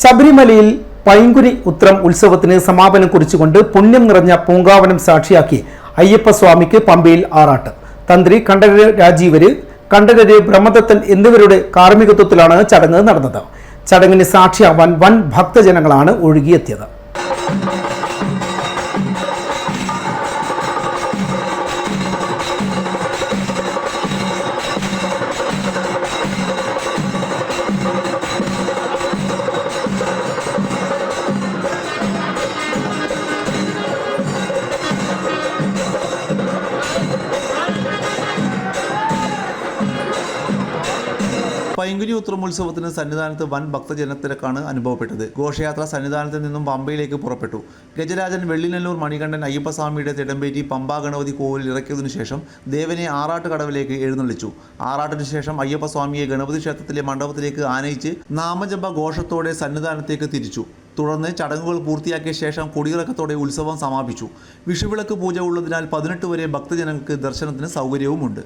ശബരിമലയിൽ പൈങ്കുനി ഉത്രം ഉത്സവത്തിന് സമാപനം കുറിച്ചുകൊണ്ട് പുണ്യം നിറഞ്ഞ പൂങ്കാവനം സാക്ഷിയാക്കി അയ്യപ്പസ്വാമിക്ക് പമ്പയിൽ ആറാട്ട്. തന്ത്രി കണ്ഠരര് രാജീവര്, കണ്ഠരര് ബ്രഹ്മദത്തൻ എന്നിവരുടെ കാർമ്മികത്വത്തിലാണ് ചടങ്ങ് നടന്നത്. ചടങ്ങിന് സാക്ഷിയാവാൻ വൻ ഭക്തജനങ്ങളാണ് ഒഴുകിയെത്തിയത്. പൈങ്കുനി ഉത്രോത്സവത്തിന് സന്നിധാനത്ത് വൻ ഭക്തജനത്തിരക്കാണ് അനുഭവപ്പെട്ടത്. ഘോഷയാത്ര സന്നിധാനത്ത് നിന്നും പമ്പയിലേക്ക് പുറപ്പെട്ടു. ഗജരാജൻ വെള്ളിനെല്ലൂർ മണികണ്ഠൻ അയ്യപ്പസ്വാമിയുടെ തിടമ്പേറ്റി പമ്പാ ഗണപതി കോവിലിൽ ഇറക്കിയതിനു ശേഷം ദേവനെ ആറാട്ട് കടവിലേക്ക് എഴുന്നള്ളിച്ചു. ആറാട്ടിനു ശേഷം അയ്യപ്പസ്വാമിയെ ഗണപതി ക്ഷേത്രത്തിലെ മണ്ഡപത്തിലേക്ക് ആനയിച്ച് നാമജപ ഘോഷത്തോടെ സന്നിധാനത്തേക്ക് തിരിച്ചു. തുടർന്ന് ചടങ്ങുകൾ പൂർത്തിയാക്കിയ ശേഷം കൊടിയിറക്കത്തോടെ ഉത്സവം സമാപിച്ചു. വിഷുവിളക്ക് പൂജ ഉള്ളതിനാൽ 18 വരെ ഭക്തജനങ്ങൾക്ക് ദർശനത്തിന് സൗകര്യവുമുണ്ട്.